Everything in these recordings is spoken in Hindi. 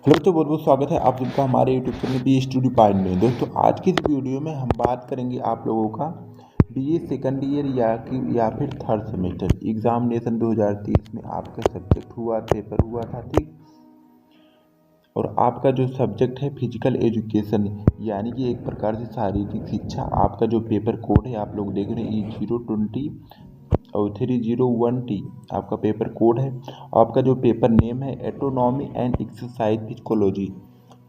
हेलो तो बहुत बहुत स्वागत है आप सबका हमारे YouTube channel B studio point में। दोस्तों आज की इस वीडियो में हम बात करेंगे आप लोगों का बीए सेकंड ईयर या फिर थर्ड सेमेस्टर एग्जामिनेशन 2023 में आपका सब्जेक्ट हुआ, पेपर हुआ था, ठीक। और आपका जो सब्जेक्ट है फिजिकल एजुकेशन यानी कि एक प्रकार से शारीरिक शिक्षा, आपका जो पेपर कोड है आप लोग देख रहे हैं E020 और 301T आपका पेपर कोड है। आपका जो पेपर नेम है एटोनॉमी एंड एक्सरसाइज फिजिकोलॉजी,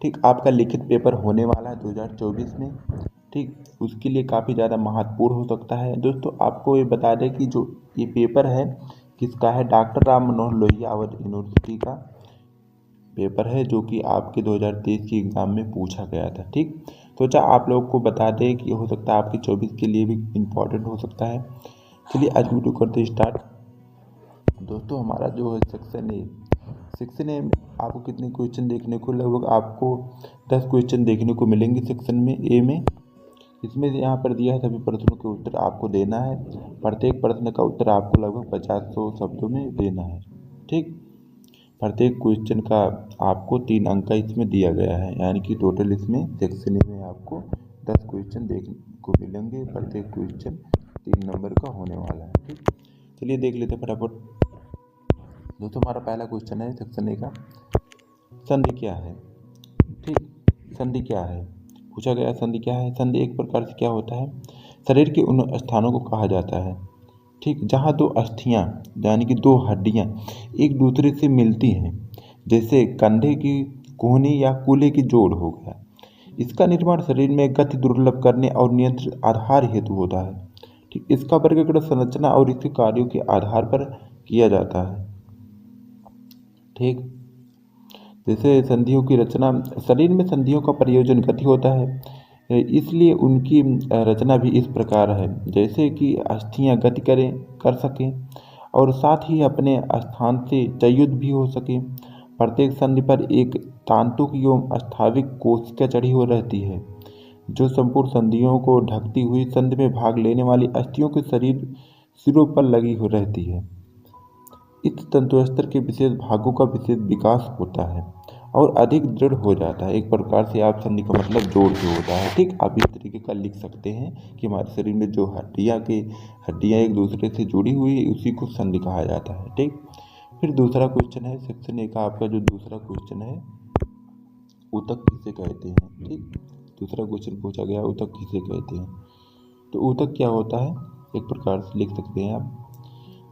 ठीक। आपका लिखित पेपर होने वाला है 2024 में, ठीक। उसके लिए काफ़ी ज़्यादा महत्वपूर्ण हो सकता है। दोस्तों आपको ये बता दें कि जो ये पेपर है किसका है, डॉक्टर राम मनोहर लोहिया अवध यूनिवर्सिटी का पेपर है जो कि आपके 2023 की एग्ज़ाम में पूछा गया था, ठीक। तो अच्छा आप लोगों को बता दें कि हो सकता है आपके 24 के लिए भी इम्पोर्टेंट हो सकता है। चलिए आज वीडियो करते स्टार्ट। दोस्तों हमारा जो है सेक्शन ए में आपको कितने क्वेश्चन देखने को, लगभग आपको 10 क्वेश्चन देखने को मिलेंगे सेक्शन में ए में। इसमें यहाँ पर दिया है सभी प्रश्नों के उत्तर आपको देना है। प्रत्येक प्रश्न का उत्तर आपको लगभग 50-100 शब्दों में देना है, ठीक। प्रत्येक क्वेश्चन का आपको 3 अंक का इसमें दिया गया है, यानी कि टोटल इसमें सेक्शन ए में आपको 10 क्वेश्चन देखने को मिलेंगे। प्रत्येक क्वेश्चन 3 नंबर का होने वाला है, ठीक। चलिए देख लेते हैं फटाफट। दोस्तों हमारा पहला क्वेश्चन है सेक्शन ए का, संधि क्या है, ठीक। संधि क्या है पूछा गया। संधि क्या है? संधि एक प्रकार से क्या होता है, शरीर के उन स्थानों को कहा जाता है, ठीक, जहाँ दो अस्थियाँ यानी कि दो हड्डियाँ एक दूसरे से मिलती हैं, जैसे कंधे की कोहनी या कूल्हे की जोड़ हो गया। इसका निर्माण शरीर में गति दुर्लभ करने और नियंत्रित आधार हेतु होता है, ठीक। इसका वर्गीकरण संरचना और इसके कार्यों के आधार पर किया जाता है, ठीक। जैसे संधियों की रचना, शरीर में संधियों का प्रयोजन गति होता है, इसलिए उनकी रचना भी इस प्रकार है जैसे कि अस्थियां गति कर सकें और साथ ही अपने स्थान से च्युत भी हो सकें। प्रत्येक संधि पर एक तांतुक एवं स्थाविक कोशिका चढ़ी हो रहती है जो संपूर्ण संधियों को ढकती हुई संधि में भाग लेने वाली अस्थियों के सिरों पर लगी हो रहती है। इस तंतुस्तर के विशेष भागों का विशेष विकास होता है और अधिक दृढ़ हो जाता है। एक प्रकार से आप संधि का मतलब जोड़ जो होता है, ठीक। आप इस तरीके का लिख सकते हैं कि हमारे शरीर में जो हड्डियाँ एक दूसरे से जुड़ी हुई है उसी को संधि कहा जाता है, ठीक। फिर दूसरा क्वेश्चन है सेक्शन ए का, आपका जो दूसरा क्वेश्चन है ऊतक किसे कहते हैं, ठीक। दूसरा क्वेश्चन पूछा गया ऊतक किसे कहते हैं। तो ऊतक क्या होता है, एक प्रकार से लिख सकते हैं आप।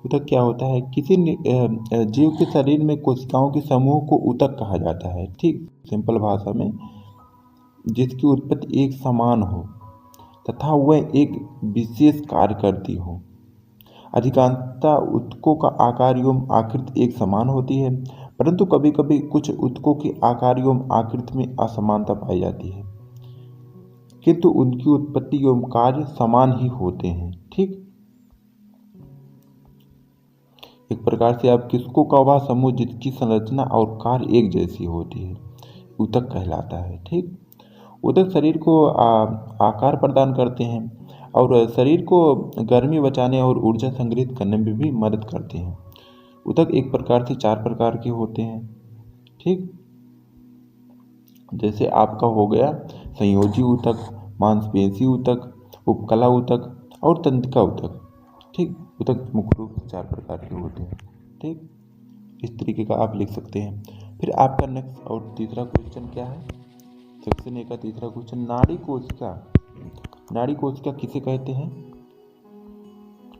ऊतक क्या होता है, किसी जीव के शरीर में कोशिकाओं के समूह को ऊतक कहा जाता है, ठीक। सिंपल भाषा में जिसकी उत्पत्ति एक समान हो तथा वह एक विशेष कार्य करती हो। अधिकांशतः ऊतकों का आकार एवं आकृति एक समान होती है, परंतु कभी कभी कुछ ऊतकों के आकार एवं आकृति में असमानता पाई जाती है, किंतु उनकी उत्पत्ति एवं कार्य समान ही होते हैं, ठीक। एक प्रकार से आप किसको का वह समूह जिसकी संरचना और कार्य एक जैसी होती है ऊतक कहलाता है, ठीक। ऊतक शरीर को आकार प्रदान करते हैं और शरीर को गर्मी बचाने और ऊर्जा संग्रहित करने में भी मदद करते हैं। ऊतक एक प्रकार से 4 प्रकार के होते हैं, ठीक। जैसे आपका हो गया संयोजी ऊतक, मांसपेशी ऊतक, उपकला ऊतक और तंत्रिका ऊतक, ठीक। ऊतक मुख्य रूप से 4 प्रकार के होते हैं, ठीक। इस तरीके का आप लिख सकते हैं। फिर आपका नेक्स्ट और तीसरा क्वेश्चन क्या है, सेक्शन ए का तीसरा क्वेश्चन, नाड़ी कोशिका। नाड़ी कोशिका किसे कहते हैं,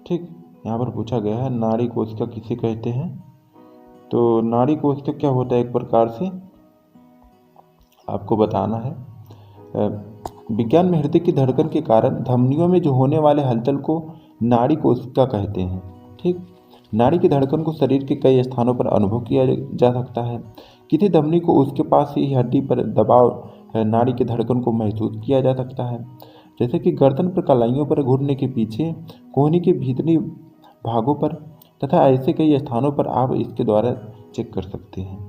ठीक। यहाँ पर पूछा गया है नाड़ी कोशिका किसे कहते हैं। तो नाड़ी कोशिका क्या होता है, एक प्रकार से आपको बताना है। विज्ञान में हृदय की धड़कन के कारण धमनियों में जो होने वाले हलचल को नाड़ी कोशिका कहते हैं, ठीक। नाड़ी की धड़कन को शरीर के कई स्थानों पर अनुभव किया जा सकता है। किसी धमनी को उसके पास ही हड्डी पर दबाव नाड़ी की धड़कन को महसूस किया जा सकता है, जैसे कि गर्दन पर कलाइयों पर घुटने के पीछे, कोहनी के भीतरी भागों पर, तथा ऐसे कई स्थानों पर आप इसके द्वारा चेक कर सकते हैं,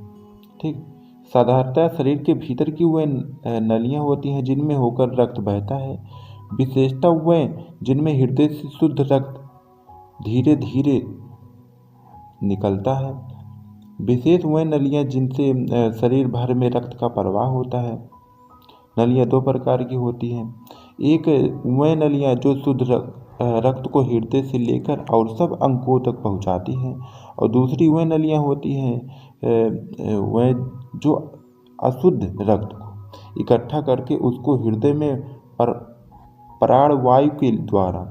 ठीक। साधारणतः शरीर के भीतर की वह नलियाँ होती हैं जिनमें होकर रक्त बहता है, विशेषतः वह जिनमें हृदय से शुद्ध रक्त धीरे धीरे निकलता है। विशेष वह नलियाँ जिनसे शरीर भर में रक्त का प्रवाह होता है। नलियाँ दो प्रकार की होती हैं। एक वह नलियाँ जो शुद्ध रक्त को हृदय से लेकर और सब अंगों तक पहुंचाती हैं, और दूसरी वह नलियाँ होती हैं वह जो अशुद्ध रक्त को इकट्ठा करके उसको हृदय में प्राणवायु के द्वारा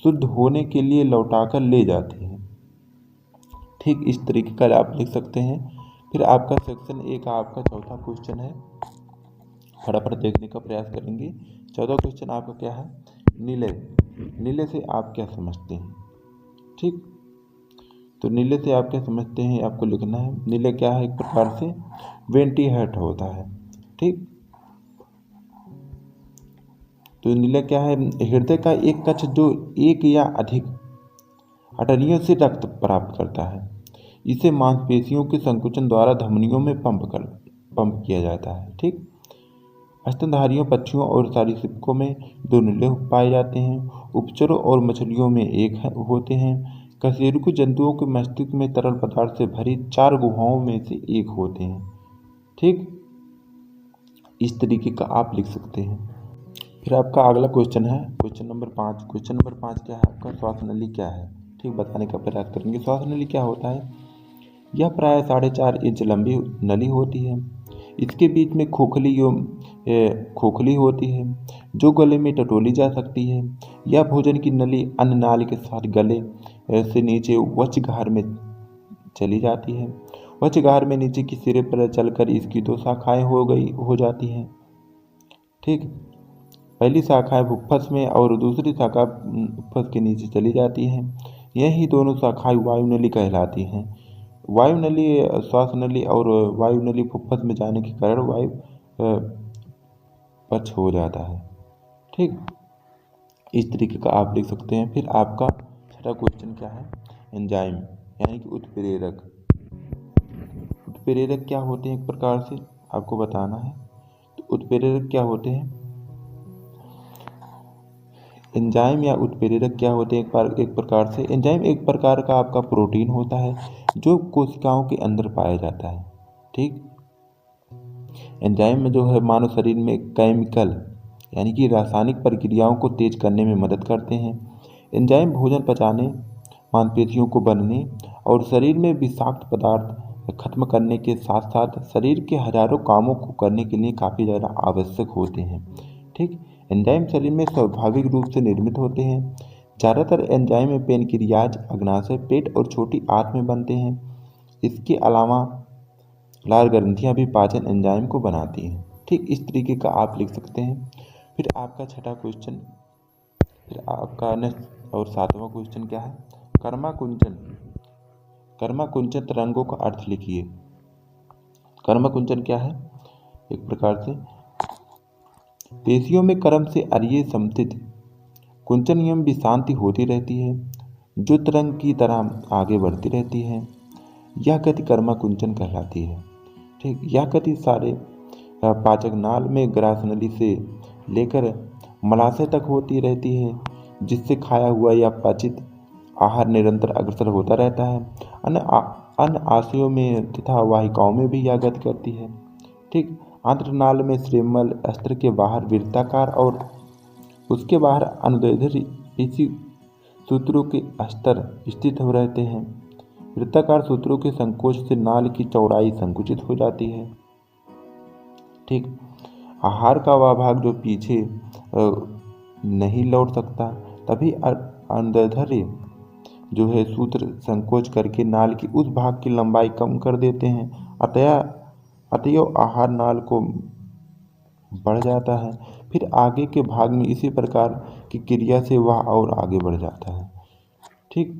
शुद्ध होने के लिए लौटाकर ले जाती हैं। ठीक इस तरीके का आप लिख सकते हैं। फिर आपका सेक्शन ए का आपका चौथा क्वेश्चन है, फटाफट देखने का प्रयास करेंगे। चौथा क्वेश्चन आपका क्या है? निलय। निलय से आप क्या समझते हैं? ठीक, तो निलय से आप क्या समझते हैं आपको लिखना है। निलय क्या है? एक प्रकार से वेंटिलेटर होता है। ठीक, तो निलय क्या है? हृदय का एक कक्ष जो एक या अधिक अटरियों से रक्त प्राप्त करता है। इसे मांसपेशियों के संकुचन द्वारा धमनियों में पंप किया जाता है। ठीक, स्तनधारियों, पक्षियों और सरीसृपों में दो निलय पाए जाते हैं। उभयचरों और मछलियों में एक होते हैं। कशेरुकी जंतुओं के मस्तिष्क में तरल पदार्थ से भरी 4 गुहाओं में से एक होते हैं। ठीक, इस तरीके का आप लिख सकते हैं। फिर आपका अगला क्वेश्चन है क्वेश्चन नंबर 5। क्वेश्चन नंबर 5 क्या है आपका? श्वास नली क्या है? ठीक, बताने का प्रयास करेंगे। श्वास नली क्या होता है? यह प्राय 4.5 इंच लंबी नली होती है। इसके बीच में खोखली होती है जो गले में टटोली जा सकती है। यह भोजन की नली अन्न नाली के साथ गले से नीचे वक्षगार में चली जाती है। वक्षगार में नीचे की सिरे पर चलकर इसकी 2 शाखाएं हो जाती हैं। ठीक, पहली शाखा फुफ्फुस में और दूसरी शाखा फुफ्फुस के नीचे चली जाती है। यही दोनों शाखाएं वायुनली कहलाती हैं। वायुनली श्वास नली और वायुनली फुफ्फुस में जाने के कारण वायु पक्ष हो जाता है। ठीक, इस तरीके का आप लिख सकते हैं। फिर आपका छठा क्वेश्चन क्या है? एंजाइम यानी कि उत्प्रेरक। उत्प्रेरक क्या होते हैं? एक प्रकार से आपको बताना है। तो उत्प्रेरक क्या होते हैं? एंजाइम या उत्प्रेरक क्या होते हैं? एक प्रकार से एंजाइम एक प्रकार का आपका प्रोटीन होता है जो कोशिकाओं के अंदर पाया जाता है। ठीक, एंजाइम में जो है मानव शरीर में केमिकल यानी कि रासायनिक प्रक्रियाओं को तेज करने में मदद करते हैं। एंजाइम भोजन पचाने, मांसपेशियों को बनने और शरीर में विषाक्त पदार्थ खत्म करने के साथ साथ शरीर के हजारों कामों को करने के लिए काफ़ी ज़्यादा आवश्यक होते हैं। ठीक, एंजाइम शरीर में स्वाभाविक रूप से निर्मित होते हैं। ज़्यादातर एंजाइम में पेनक्रियाज, अग्नाशय, पेट और छोटी आंत में बनते हैं। इसके अलावा लाल ग्रंथियां भी पाचन एंजाइम को बनाती हैं। ठीक, इस तरीके का आप लिख सकते हैं। फिर आपका छठा क्वेश्चन, फिर आपका नेक्स्ट और 7वां क्वेश्चन क्या है? कर्माकुंचन। कर्माकुंचन तरंगों का अर्थ लिखिए। कर्माकुंचन क्या है? एक प्रकार से पेशियों में कर्म से अरिय समथित कुंचन एवं विश्रांति होती रहती है जो तरंग की तरह आगे बढ़ती रहती है। यह गति कर्माकुंचन कहलाती है। ठीक, यह गति सारे पाचक नाल में ग्रासनली से लेकर मलाशय तक होती रहती है जिससे खाया हुआ या पाचित आहार निरंतर अग्रसर होता रहता है। अन्य आशयों में तथा वाहिकाओं में भी यह गति करती है। ठीक, आंत्रनाल में श्रेमल अस्त्र के बाहर वृत्ताकार और उसके बाहर अनुदैर्ध्य इसी सूत्रों के अस्तर स्थित हो रहते हैं। वृत्ताकार सूत्रों के संकोच से नाल की चौड़ाई संकुचित हो जाती है। ठीक, आहार का वह भाग जो पीछे नहीं लौट सकता, तभी अनुदैर्ध्य जो है सूत्र संकोच करके नाल की उस भाग की लंबाई कम कर देते हैं। अतएव आहार नाल को बढ़ जाता है। फिर आगे के भाग में इसी प्रकार की क्रिया से वह और आगे बढ़ जाता है। ठीक,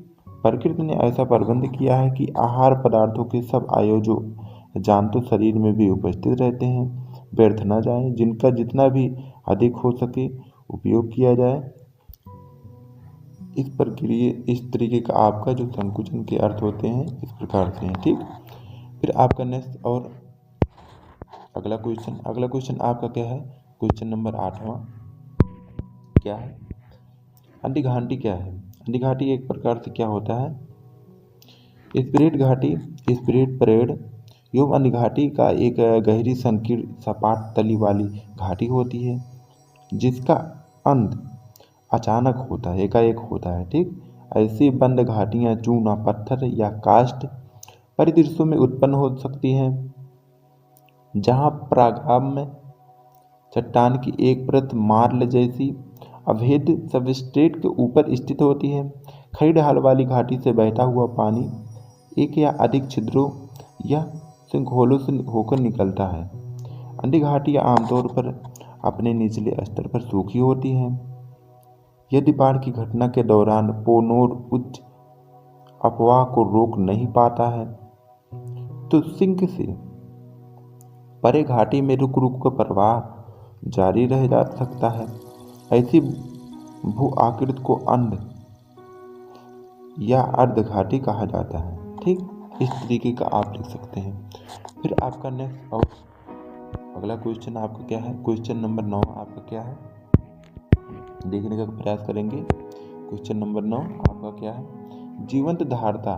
प्रकृति ने ऐसा प्रबंध किया है कि आहार पदार्थों के सब आयोजो जानतो शरीर में भी उपस्थित रहते हैं, व्यर्थ न जाए, जिनका जितना भी अधिक हो सके उपयोग किया जाए। इस तरीके का आपका जो संकुचन के अर्थ होते हैं इस प्रकार से हैं। ठीक, फिर आपका नेक्स्ट और अगला क्वेश्चन आपका क्या है? क्वेश्चन नंबर 8वां क्या है? अंडीघाटी क्या है? अंडीघाटी एक प्रकार से क्या होता है? स्पिरिट घाटी स्पिरिट परेड एवं अन्य घाटी का एक गहरी संकीर्ण सपाट तली वाली घाटी होती है जिसका अंत अचानक होता है, एकाएक होता है। ठीक, ऐसी बंद घाटियां चूना पत्थर या कास्ट परिदृश्यों में उत्पन्न हो सकती हैं जहां प्रागाम में चट्टान की एक परत मार्ल जैसी अभेद सबस्ट्रेट के ऊपर स्थित होती है। खड़ी ढाल वाली घाटी से बहता हुआ पानी एक या अधिक छिद्रों या सिंकहोलों से होकर निकलता है। अन्य घाटियां आमतौर पर अपने निचले स्तर पर सूखी होती हैं। यदि बाढ़ की घटना के दौरान पोनोर उच्च अफवाह को रोक नहीं पाता है तो सिंक से परे घाटी में रुक रुक कर प्रवाह जारी रह जा सकता है। ऐसी भू आकृति को अंध या अर्ध घाटी कहा जाता है। ठीक, इस तरीके का आप लिख सकते हैं। फिर आपका नेक्स्ट और अगला क्वेश्चन आपका क्या है, क्वेश्चन नंबर 9 आपका क्या है, देखने का प्रयास करेंगे। क्वेश्चन नंबर 9 आपका क्या है, जीवंत धारता।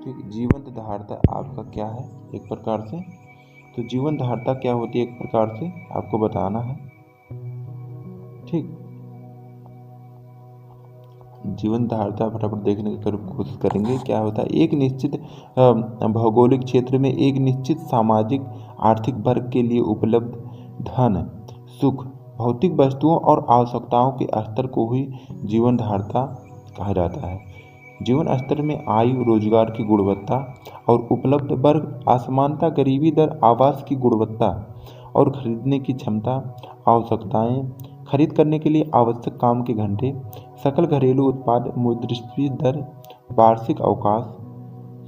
ठीक, जीवंत धारता आपका क्या है एक प्रकार से, तो जीवंत धारता क्या होती है एक प्रकार से आपको बताना है। ठीक, जीवन धारता फटाफट देखने की कोशिश करेंगे। क्या होता है, एक निश्चित भौगोलिक क्षेत्र में एक निश्चित सामाजिक आर्थिक वर्ग के लिए उपलब्ध धन, सुख, भौतिक वस्तुओं और आवश्यकताओं के स्तर को ही जीवन धारता कहा जाता है। जीवन स्तर में आयु, रोजगार की गुणवत्ता और उपलब्ध वर्ग असमानता, गरीबी दर, आवास की गुणवत्ता और खरीदने की क्षमता, आवश्यकताएं, खरीद करने के लिए आवश्यक काम के घंटे, सकल घरेलू उत्पाद, मुद्रास्फीति दर, वार्षिक अवकाश,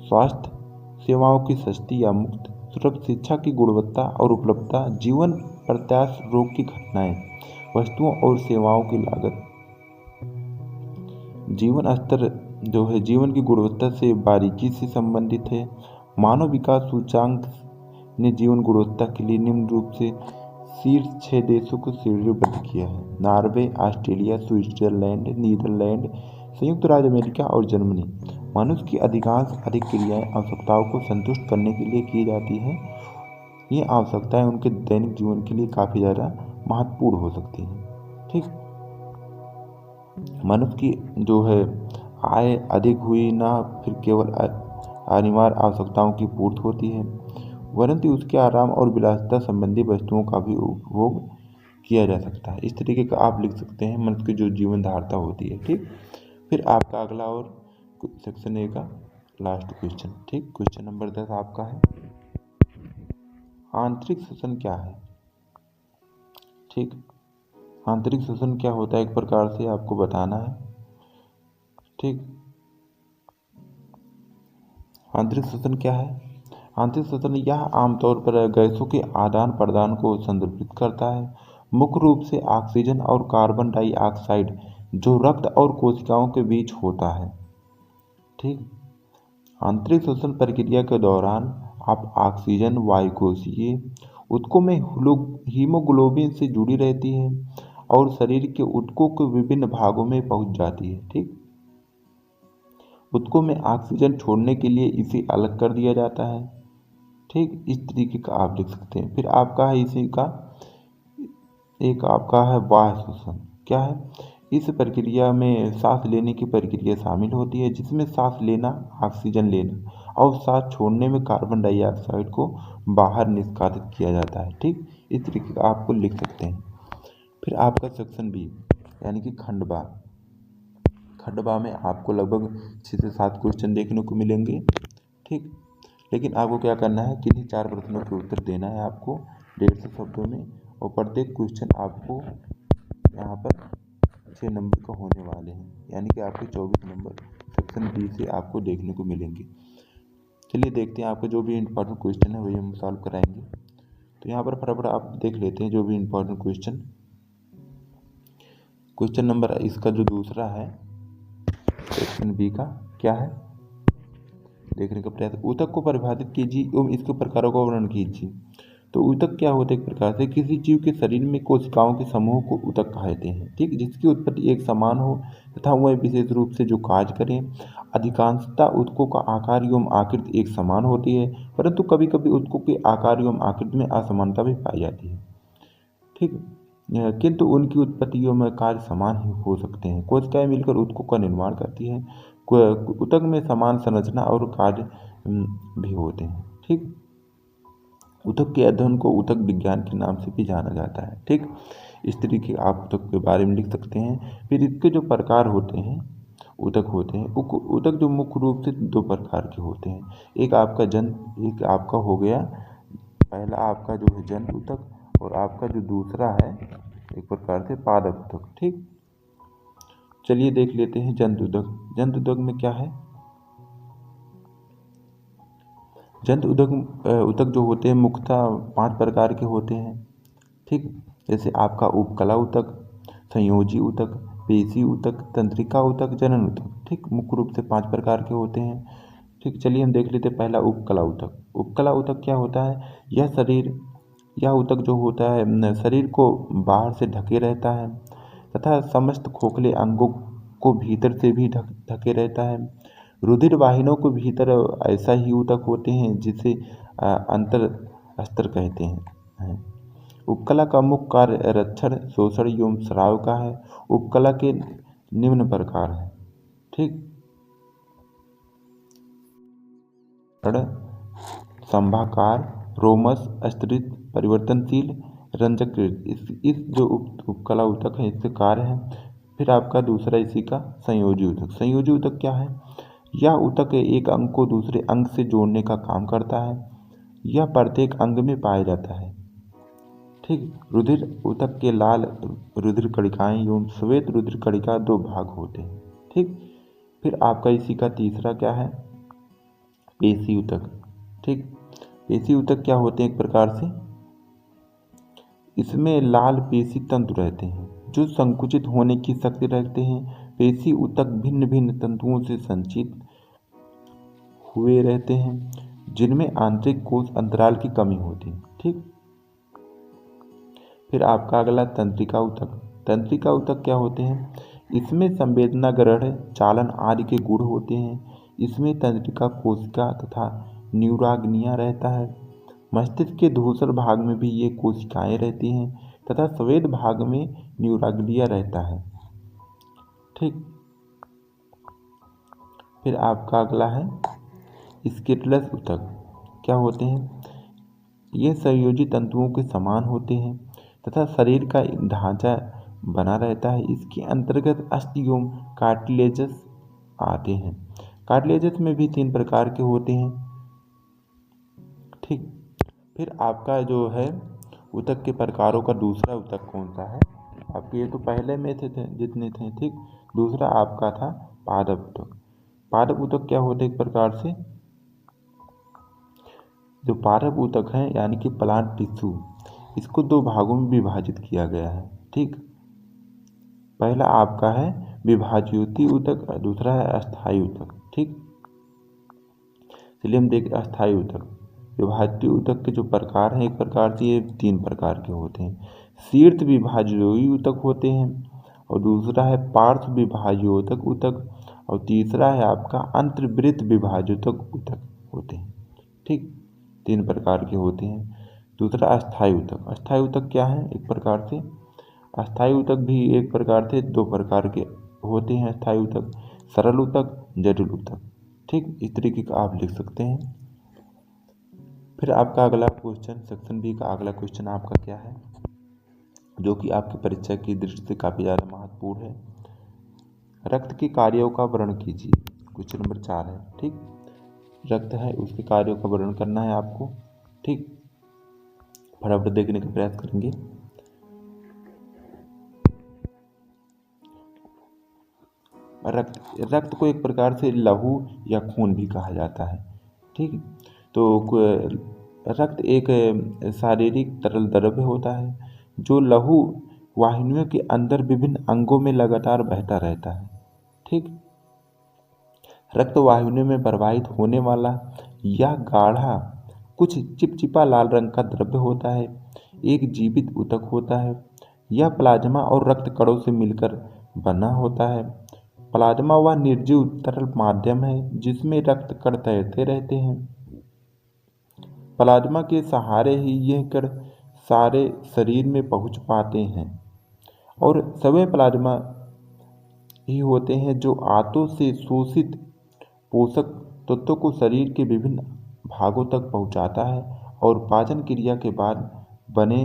स्वास्थ्य सेवाओं की सस्ती या मुफ्त, सुलभ शिक्षा की गुणवत्ता और उपलब्धता, जीवन प्रत्याशा, रोग की घटनाएं, वस्तुओं और सेवाओं की लागत। जीवन स्तर जो है जीवन की गुणवत्ता से बारीकी से संबंधित है। मानव विकास सूचांक ने जीवन गुणवत्ता के लिए निम्न रूप से शीर्ष 6 देशों को श्रेणीबद्ध किया है: नॉर्वे, ऑस्ट्रेलिया, स्विट्जरलैंड, नीदरलैंड, संयुक्त राज्य अमेरिका और जर्मनी। मनुष्य की अधिकांश अधिक क्रियाएं आवश्यकताओं को संतुष्ट करने के लिए की जाती हैं। ये आवश्यकताएं उनके दैनिक जीवन के लिए काफ़ी ज़्यादा महत्वपूर्ण हो सकती हैं। ठीक, मनुष्य की जो है आय अधिक हुई ना फिर केवल अनिवार्य आवश्यकताओं की पूर्ति होती है, वरंतु उसके आराम और विलासिता संबंधी वस्तुओं का भी उपभोग किया जा सकता है। इस तरीके का आप लिख सकते हैं मनुष्य की जो जीवन धारता होती है। ठीक, फिर आपका अगला और सेक्शन ए का लास्ट क्वेश्चन। ठीक, क्वेश्चन नंबर 10 आपका है, आंतरिक श्वसन क्या है। ठीक, आंतरिक श्वसन क्या होता है एक प्रकार से आपको बताना है। ठीक, आंतरिक श्वसन क्या है, आंतरिक श्वसन यह आमतौर पर गैसों के आदान प्रदान को संदर्भित करता है, मुख्य रूप से ऑक्सीजन और कार्बन डाइऑक्साइड जो रक्त और कोशिकाओं के बीच होता है। ठीक, आंतरिक श्वसन प्रक्रिया के दौरान आप ऑक्सीजन वायुकोशीय ऊतकों में हीमोग्लोबिन से जुड़ी रहती है और शरीर के ऊतकों के विभिन्न भागों में पहुंच जाती है। ठीक, ऊतकों में ऑक्सीजन छोड़ने के लिए इसे अलग कर दिया जाता है। ठीक, इस तरीके का आप लिख सकते हैं। फिर आपका है इसी का एक आपका है बाह्य श्वसन। क्या है, इस प्रक्रिया में सांस लेने की प्रक्रिया शामिल होती है जिसमें सांस लेना, ऑक्सीजन लेना और सांस छोड़ने में कार्बन डाइऑक्साइड को बाहर निष्कासित किया जाता है। ठीक, इस तरीके का आपको लिख सकते हैं। फिर आपका सेक्शन बी यानी कि खंड बा। खंड बा में आपको लगभग 6 से 7 क्वेश्चन देखने को मिलेंगे। ठीक, लेकिन आपको क्या करना है, किन्हीं 4 प्रश्नों के उत्तर देना है आपको 150 शब्दों में, और प्रत्येक क्वेश्चन आपको यहाँ पर 6 नंबर का होने वाले हैं, यानी कि आपके 24 नंबर सेक्शन बी से आपको देखने को मिलेंगे। चलिए देखते हैं आपके जो भी इम्पोर्टेंट क्वेश्चन है वही हम सॉल्व कराएंगे। तो यहाँ पर फटाफट आप देख लेते हैं जो भी इम्पोर्टेंट क्वेश्चन। क्वेश्चन नंबर इसका जो दूसरा है सेक्शन बी का क्या है देखने का प्रयास। ऊतक को परिभाषित कीजिए एवं इसके प्रकारों का वर्णन कीजिए। तो ऊतक क्या होता है? एक प्रकार से किसी जीव के शरीर में कोशिकाओं के समूह को ऊतक कहते हैं, ठीक, जिसकी उत्पत्ति एक समान हो तथा वह विशेष रूप से जो कार्य करें। अधिकांशतः ऊतकों का आकार एवं आकृति एक समान होती है, परंतु कभी कभी ऊतकों के आकार एवं आकृति में असमानता भी पाई जाती है, ठीक। किंतु उनकी उत्पत्तियों में कार्य समान ही हो सकते हैं। कोशिकाएं मिलकर ऊतकों का निर्माण करती हैं। ऊतक में समान संरचना और कार्य भी होते हैं, ठीक। ऊतक के अध्ययन को ऊतक विज्ञान के नाम से भी जाना जाता है, ठीक। इस तरीके आप ऊतक के बारे में लिख सकते हैं। फिर इसके जो प्रकार होते हैं, ऊतक होते हैं, ऊतक जो मुख्य रूप से दो प्रकार के होते हैं। एक आपका एक आपका हो गया, पहला आपका जो है जन ऊतक, और आपका जो दूसरा है एक प्रकार से पादप ऊतक, ठीक। चलिए देख लेते हैं जंतु ऊतक। जंतु ऊतक में क्या है? जंतु ऊतक जो होते हैं मुख्यतः 5 प्रकार के होते हैं, ठीक। जैसे आपका उपकला ऊतक, संयोजी ऊतक, पेशी ऊतक, तंत्रिका ऊतक, जनन ऊतक, ठीक। मुख्य रूप से 5 प्रकार के होते हैं, ठीक। चलिए हम देख लेते हैं पहला उपकला ऊतक। उपकला ऊतक क्या होता है? यह ऊतक जो होता है शरीर को बाहर से ढके रहता है तथा समस्त खोखले अंगों को भीतर से भी ढके रहता है। रुधिर वाहिनियों के भीतर ऐसा ही ऊतक होते हैं जिसे अंतर अस्तर कहते हैं। उपकला का मुख्य कार्य रक्षण, शोषण एवं स्राव का है। उपकला के निम्न प्रकार हैं, ठीक। संभाकार, रोमस, स्तरित, परिवर्तनशील, रंजक। इस जो उपकला ऊतक है इसके कार्य हैं। फिर आपका दूसरा इसी का संयोजी ऊतक। संयोजी ऊतक क्या है? यह ऊतक एक अंग को दूसरे अंग से जोड़ने का काम करता है। यह प्रत्येक अंग में पाया जाता है, ठीक। रुधिर ऊतक के लाल रुधिर कणिकाएं एवं श्वेत रुधिर कणिका 2 भाग होते हैं, ठीक। फिर आपका इसी का तीसरा क्या है? पेशी ऊतक, ठीक। पेशी ऊतक क्या होते हैं? एक प्रकार से इसमें लाल पेशी तंतु रहते हैं जो संकुचित होने की शक्ति रखते हैं। पेशी ऊतक भिन्न भिन्न तंतुओं से संचित हुए रहते हैं जिनमें आंतरिक कोश अंतराल की कमी होती है, ठीक। फिर आपका अगला तंत्रिका ऊतक। तंत्रिका ऊतक क्या होते हैं? इसमें संवेदना, ग्रहण, चालन आदि के गुण होते हैं। इसमें तंत्रिका कोशिका तथा न्यूराग्निया रहता है। मस्तिष्क के धूसर भाग में भी ये कोशिकाएं रहती हैं तथा श्वेत भाग में न्यूराग्लिया रहता है, ठीक। फिर आपका अगला है स्केटलस ऊतक। क्या होते हैं? ये संयोजी तंतुओं के समान होते हैं तथा शरीर का ढांचा बना रहता है। इसके अंतर्गत अस्थि एवं कार्टिलेजस आते हैं। कार्टिलेजस में भी 3 प्रकार के होते हैं, ठीक। फिर आपका जो है ऊतक के प्रकारों का दूसरा ऊतक कौन सा है? आपके ये तो पहले में थे जितने थे, ठीक। दूसरा आपका था पादप ऊतक। पादप ऊतक क्या होते हैं? एक प्रकार से जो पादप ऊतक है यानी कि प्लांट टिश्यू, इसको 2 भागों में विभाजित किया गया है, ठीक। पहला आपका है विभाज्योति ऊतक, दूसरा है अस्थायी ऊतक, ठीक। चलिए हम देखें अस्थायी ऊतक। विभाज्य ऊतक के जो प्रकार हैं एक प्रकार से ये 3 प्रकार के होते हैं। शीर्ष विभाज्योति ऊतक होते हैं, और दूसरा है पार्श्व विभाज्योतक ऊतक, और तीसरा है आपका अंतर्वृत्त विभाज्योतक ऊतक होते हैं, ठीक। 3 प्रकार के होते हैं। दूसरा अस्थायी ऊतक। अस्थायी ऊतक क्या है? एक प्रकार से अस्थायी ऊतक भी एक प्रकार से 2 प्रकार के होते हैं अस्थायी ऊतक, सरल ऊतक, जटिल ऊतक, ठीक। इस तरीके का आप लिख सकते हैं। फिर आपका अगला क्वेश्चन, सेक्शन बी का अगला क्वेश्चन आपका क्या है, जो कि आपकी परीक्षा की दृष्टि से काफ़ी ज़्यादा महत्वपूर्ण है। रक्त के कार्यों का वर्णन कीजिए। क्वेश्चन नंबर 4 है, ठीक। रक्त है उसके कार्यों का वर्णन करना है आपको, ठीक। फटाफट देखने का प्रयास करेंगे। रक्त को एक प्रकार से लहू या खून भी कहा जाता है, ठीक। तो रक्त एक शारीरिक तरल द्रव्य होता है जो लहू वाहिनियों के अंदर विभिन्न अंगों में लगातार बहता रहता है, ठीक। रक्त वाहिनियों में प्रवाहित होने वाला यह गाढ़ा कुछ चिपचिपा लाल रंग का द्रव्य होता है, एक जीवित ऊतक होता है। यह प्लाज्मा और रक्त कणों से मिलकर बना होता है। प्लाज्मा वह निर्जीव तरल माध्यम है जिसमें रक्त कण तैरते रहते हैं। प्लाज्मा के सहारे ही यह कण सारे शरीर में पहुंच पाते हैं और सभी प्लाज्मा ही होते हैं जो आंतों से शोषित पोषक तत्वों को शरीर के विभिन्न भागों तक पहुंचाता है और पाचन क्रिया के बाद बने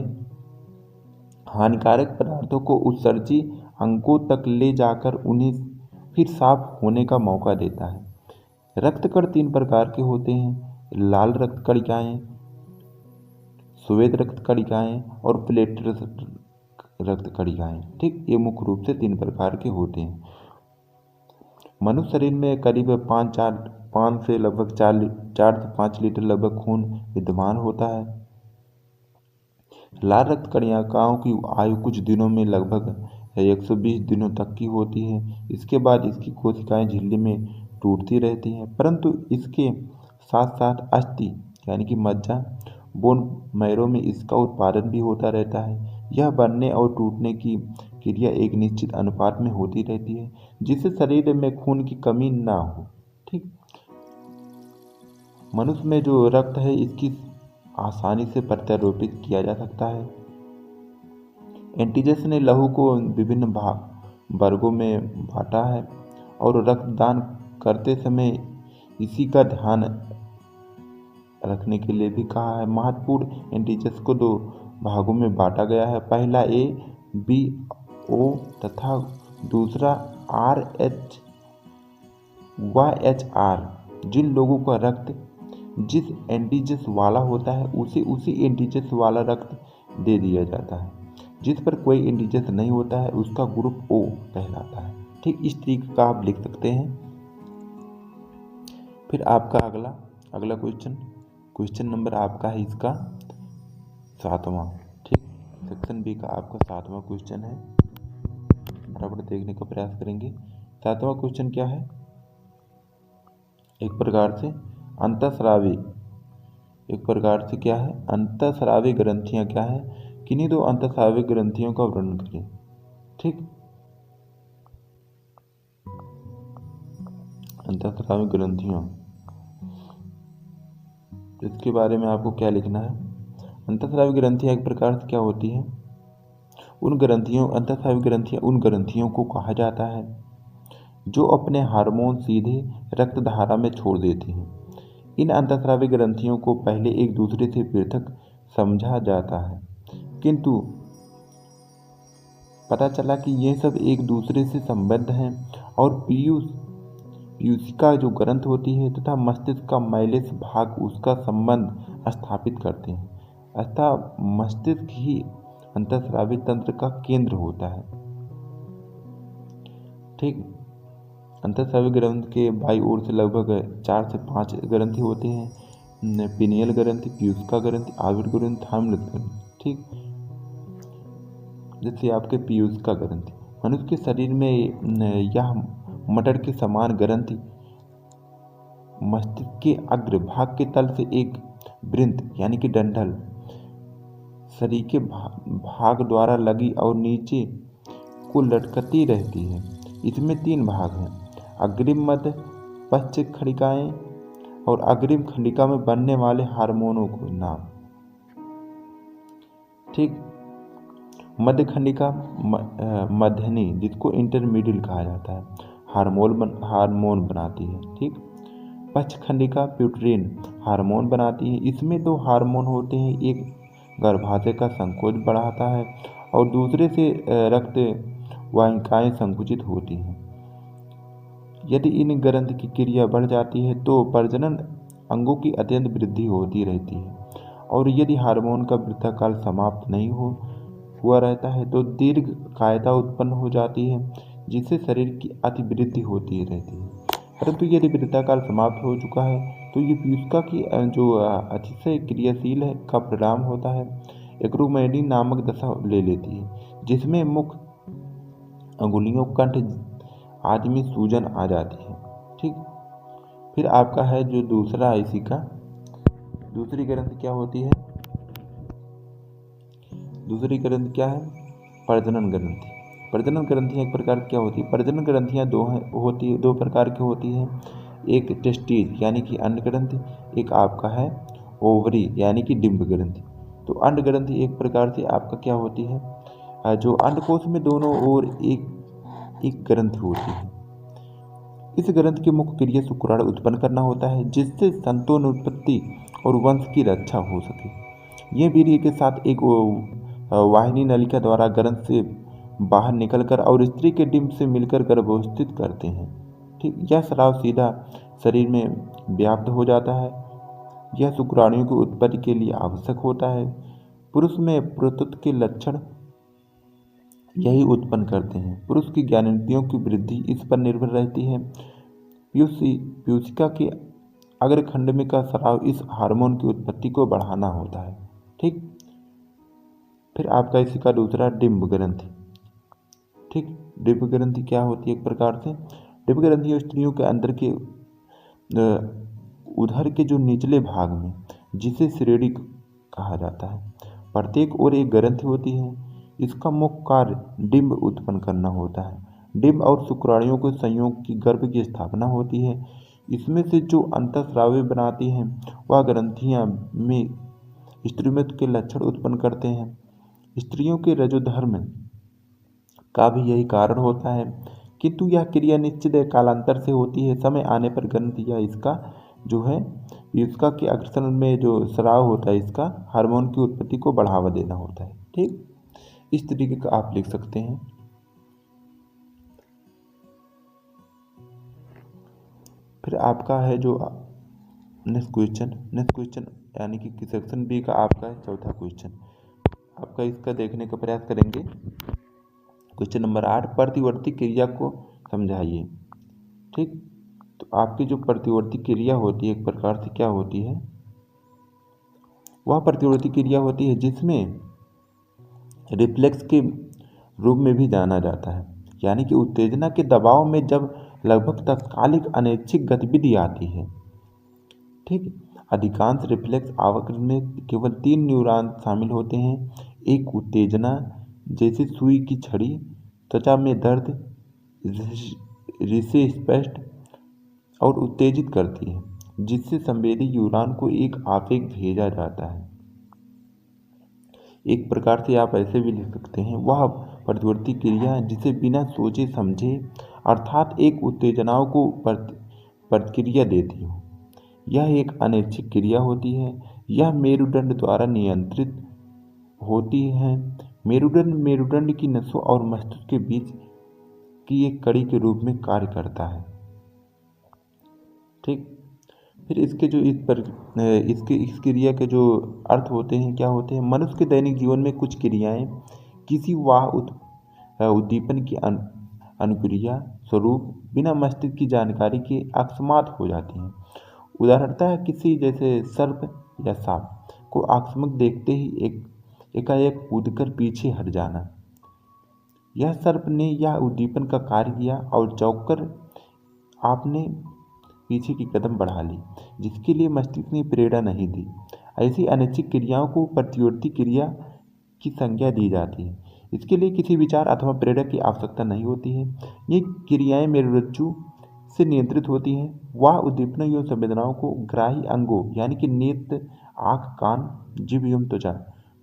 हानिकारक पदार्थों को उत्सर्जी अंगों तक ले जाकर उन्हें फिर साफ होने का मौका देता है। रक्त कण 3 प्रकार के होते हैं: लाल रक्त कणिकाएं, श्वेत रक्त कणिकाएं और प्लेटलेट रक्त कणिकाएं। ठीक, ये मुख्य रूप से 3 प्रकार के होते हैं। मनुष्य शरीर में करीब 5 से लगभग 4 से 5 लीटर लगभग खून विद्यमान होता है। लाल रक्त कणिकाओं की आयु कुछ दिनों में लगभग 120 दिनों तक की होती है। इसके बाद इसकी कोशिकाएं झिल्ली में टूटती रहती हैं, परंतु इसके साथ साथ अस्थि यानी कि मज्जा, बोन मैरो में इसका उत्पादन भी होता रहता है। यह बनने और टूटने की क्रिया एक निश्चित अनुपात में होती रहती है जिससे शरीर में खून की कमी ना हो। ठीक, मनुष्य में जो रक्त है इसकी आसानी से प्रत्यारोपित किया जा सकता है। एंटीजस ने लहू को विभिन्न वर्गों में बांटा है और रक्तदान करते समय इसी का ध्यान रखने के लिए भी कहा है। महत्वपूर्ण एंटीजस को 2 भागों में बांटा गया है, पहला ABO तथा दूसरा RH व HR। जिन लोगों का रक्त जिस एंटीजस वाला होता है उसे उसी एंटीजस वाला रक्त दे दिया जाता है। जिस पर कोई एंटीजस नहीं होता है उसका ग्रुप O कहलाता है। ठीक, इस तरीके का आप लिख सकते हैं। फिर आपका अगला क्वेश्चन नंबर आपका है इसका 7वां। ठीक, सेक्शन बी का आपका 7वां क्वेश्चन है। बराबर देखने का प्रयास करेंगे। 7वां क्वेश्चन क्या है? एक प्रकार से अंतःस्रावी ग्रंथियां क्या है? किन्हीं 2 अंतःस्रावी ग्रंथियों का वर्णन करें। ठीक, अंतःस्रावी ग्रंथियों, इसके बारे में आपको क्या लिखना है? अंतःस्रावी ग्रंथियां एक प्रकार से क्या होती हैं? अंतःस्रावी ग्रंथियां उन ग्रंथियों को कहा जाता है जो अपने हार्मोन सीधे रक्त धारा में छोड़ देती हैं। इन अंतःस्रावी ग्रंथियों को पहले एक दूसरे से पृथक समझा जाता है, किंतु पता चला कि ये सब एक दूसरे से संबद्ध हैं और पीयूषिका जो ग्रंथ होती है तथा मस्तिष्क का माइलेस भाग उसका संबंध स्थापित करते हैं। अतः मस्तिष्क ही अंतःस्रावी तंत्र का केंद्र होता है। ठीक, अंतःस्रावी ग्रंथि के बाईं ओर से लगभग 4 से 5 ग्रंथि होते हैं: पिनियल ग्रंथि, पीयूषिका ग्रंथि, आविर ग्रंथि, हाइमलत ग्रंथि। ठीक, जैसे आपके पीयूषिका ग्रंथि, मनुष्य के शरीर में यह मटर के समान ग्रंथि मस्तिष्क के अग्र भाग के तल से एक वृंत यानी कि डंठल शरीर के भाग द्वारा लगी और नीचे को लटकती रहती है। इसमें 3 भाग हैं: अग्रिम, मध्य, पश्च खंडिकाएं और अग्रिम खंडिका में बनने वाले हार्मोनों को नाम। ठीक, मध्य खंडिका मध्यनी जिसको इंटरमीडिएट कहा जाता है, हार्मोन बनाती है। ठीक, पश्च खंडिका प्यूटरीन हार्मोन बनाती है। इसमें 2 हार्मोन होते हैं, एक गर्भाशय का संकोच बढ़ाता है और दूसरे से रक्त वाहिकाएं संकुचित होती हैं। यदि इन ग्रंथि की क्रिया बढ़ जाती है तो प्रजनन अंगों की अत्यंत वृद्धि होती रहती है, और यदि हार्मोन का वृद्धाकाल समाप्त नहीं हुआ रहता है तो दीर्घ कायता उत्पन्न हो जाती है जिससे शरीर की अतिवृद्धि होती रहती है। परंतु यदि वृद्धाकाल समाप्त हो चुका है तो ये पीयूषिका की जो अतिशय क्रियाशील है का परिणाम होता है। एक्रोमेडी नामक दशा ले लेती है जिसमें मुख, अंगुलियों, कंठ आदि में सूजन आ जाती है। ठीक, फिर आपका है जो दूसरा इसी का दूसरी ग्रंथि क्या होती है? दूसरी ग्रंथि क्या है? प्रजनन ग्रंथि। प्रजनन ग्रंथियाँ एक प्रकार की क्या होती है? प्रजनन ग्रंथियाँ दो प्रकार की होती हैं। एक टेस्टिज यानी कि अंड ग्रंथि, एक आपका है ओवरी यानी कि डिंब ग्रंथि। तो अंड ग्रंथि एक प्रकार से आपका क्या होती है, जो अंडकोश में दोनों ओर एक ग्रंथि होती है। इस ग्रंथि की मुख्य क्रिया शुक्राणु उत्पन्न करना होता है, जिससे संतान उत्पत्ति और वंश की रक्षा हो सके। यह वीर्य के साथ एक वाहिनी नलिका द्वारा ग्रंथ से बाहर निकलकर और स्त्री के डिंब से मिलकर गर्भोत्थित करते हैं। ठीक, यह स्राव सीधा शरीर में व्याप्त हो जाता है। यह शुक्राणुओं की उत्पत्ति के लिए आवश्यक होता है। पुरुष में पुरुषत्व के लक्षण यही उत्पन्न करते हैं। पुरुष की ज्ञानेंद्रियों की वृद्धि इस पर निर्भर रहती है। पीयूषिका के अग्रखंड में का स्राव इस हार्मोन की उत्पत्ति को बढ़ाना होता है। ठीक, फिर आपका इसी का दूसरा डिंब ग्रंथि। ठीक, डिंब ग्रंथि क्या होती है? एक प्रकार से डिंब ग्रंथि स्त्रियों के अंदर के उधर के जो निचले भाग में, जिसे श्रेणी कहा जाता है, प्रत्येक ओर एक ग्रंथि होती है। इसका मुख्य कार्य डिंब उत्पन्न करना होता है। डिंब और शुक्राणुओं के संयोग की गर्भ की स्थापना होती है। इसमें से जो अंतःस्रावी बनाती हैं वह ग्रंथियां में स्त्रीमत्व के लक्षण उत्पन्न करते हैं। स्त्रियों के रजोधर्म का भी यही कारण होता है, किंतु यह क्रिया निश्चित कालांतर से होती है। समय आने पर ग्रंथि या इसका जो है पीयूषिका के अग्रसन में जो स्राव होता है, इसका हार्मोन की उत्पत्ति को बढ़ावा देना होता है। ठीक, इस तरीके का आप लिख सकते हैं। फिर आपका है जो नेक्स्ट क्वेश्चन यानी कि सेक्शन बी का आपका है चौथा क्वेश्चन। आपका इसका देखने का प्रयास करेंगे। क्वेश्चन नंबर 8, प्रतिवर्ती क्रिया को समझाइए। ठीक, तो आपकी जो प्रतिवर्ती क्रिया होती है एक प्रकार से क्या होती है? वह प्रतिवर्ती क्रिया होती है जिसमें रिफ्लेक्स के रूप में भी जाना जाता है, यानी कि उत्तेजना के दबाव में जब लगभग तत्कालिक अनैच्छिक गतिविधि आती है। ठीक, अधिकांश रिफ्लेक्स आवरण में केवल 3 न्यूरॉन शामिल होते हैं। एक उत्तेजना जैसे सुई की छड़ी, त्वचा में दर्द, रिसे स्पष्ट और उत्तेजित करती है, जिससे संवेदी न्यूरॉन को एक आवेग भेजा जाता है। एक प्रकार से आप ऐसे भी लिख सकते हैं, वह प्रतिवर्ती क्रिया जिसे बिना सोचे समझे अर्थात एक उत्तेजनाओं को प्रतिक्रिया देती हो, यह एक अनैच्छिक क्रिया होती है। यह मेरुदंड द्वारा नियंत्रित होती है। मेरुदंड की नसों और मस्तिष्क के बीच की एक कड़ी के रूप में कार्य करता है। ठीक, फिर इसके जो इस क्रिया के जो अर्थ होते हैं क्या होते हैं? मनुष्य के दैनिक जीवन में कुछ क्रियाएं किसी वाह उद्दीपन की अनुक्रिया स्वरूप बिना मस्तिष्क की जानकारी के अकस्मात हो जाती हैं। उदाहरणतः किसी जैसे सर्प या सांप को आकस्मिक देखते ही एकाएक कूदकर पीछे हट जाना। यह सर्प ने यह उद्दीपन का कार्य किया और चौंककर आपने पीछे की कदम बढ़ा ली, जिसके लिए मस्तिष्क ने प्रेरणा नहीं दी। ऐसी अनैच्छिक क्रियाओं को प्रतिवर्ती क्रिया की संज्ञा दी जाती है। इसके लिए किसी विचार अथवा प्रेरणा की आवश्यकता नहीं होती है। ये क्रियाएं मेरुरज्जु से नियंत्रित होती हैं। वह उद्दीपनों एवं संवेदनाओं को ग्राही अंगों यानी कि नेत्र, आँख, कान, जीभ एवं त्वचा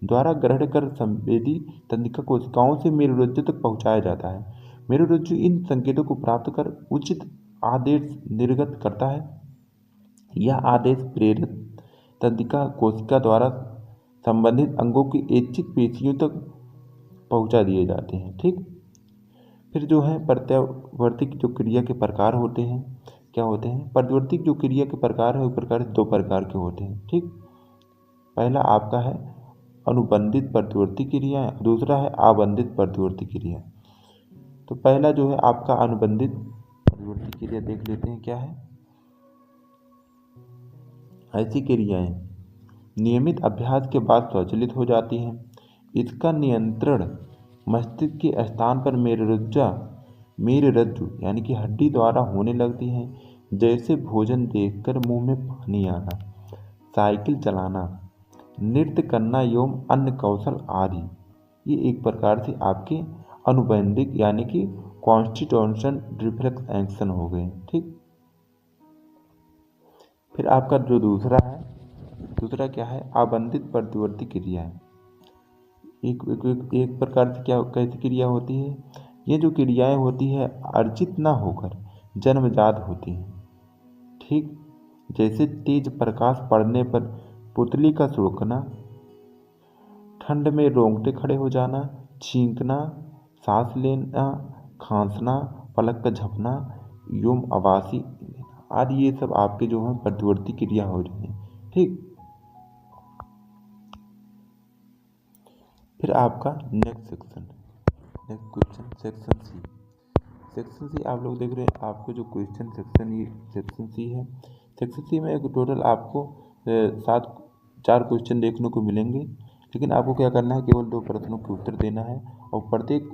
द्वारा ग्रहण कर संवेदी तंत्रिका कोशिकाओं से मेरुरज्जु तक पहुँचाया जाता है। मेरुरज्जु इन संकेतों को प्राप्त कर उचित आदेश निर्गत करता है। यह आदेश प्रेरित तंत्रिका कोशिका द्वारा संबंधित अंगों की ऐच्छिक पेशियों तक पहुंचा दिए जाते हैं। ठीक, फिर जो है प्रतिवर्ती जो क्रिया के प्रकार होते हैं क्या होते हैं? प्रतिवर्ती जो क्रिया के प्रकार है, प्रकार 2 प्रकार के होते हैं। ठीक, पहला आपका है अनुबंधित प्रतिवर्ती क्रिया, दूसरा है आबंधित प्रतिवर्ती क्रिया। तो पहला जो है आपका अनुबंधित प्रतिवर्ती क्रिया देख लेते हैं क्या है। ऐसी क्रियाएं नियमित अभ्यास के बाद स्वचालित हो जाती हैं। इसका नियंत्रण मस्तिष्क के स्थान पर मेरुरज्जु यानी कि हड्डी द्वारा होने लगती है, जैसे भोजन देखकर मुंह में पानी आना, साइकिल चलाना, नृत्य करना एवं अन्य कौशल आदि। ये एक प्रकार से आपके अनुबंधिक यानी कि कॉन्स्टिट्यूशन रिफ्लेक्स एक्शन हो गए। ठीक, फिर आपका जो दूसरा क्या है, आबंधित प्रतिवर्ती क्रियाएं। एक प्रकार से क्या कैसी क्रिया होती है, ये जो क्रियाएं होती है अर्जित ना होकर जन्मजात होती हैं। ठीक, जैसे तेज प्रकाश पड़ने पर पुतली का सुड़कना, ठंड में रोंगटे खड़े हो जाना, छींकना, सांस लेना, खांसना, पलक का झपना एवं आवासी आदि, ये सब आपके जो है प्रतिवर्ती क्रिया हो रही है। ठीक, फिर आपका नेक्स्ट क्वेश्चन सेक्शन सी आप लोग देख रहे हैं। आपको जो क्वेश्चन सेक्शन सी है, सेक्शन सी में एक टोटल आपको 4 क्वेश्चन देखने को मिलेंगे। लेकिन आपको क्या करना है, केवल 2 प्रश्नों के उत्तर देना है और प्रत्येक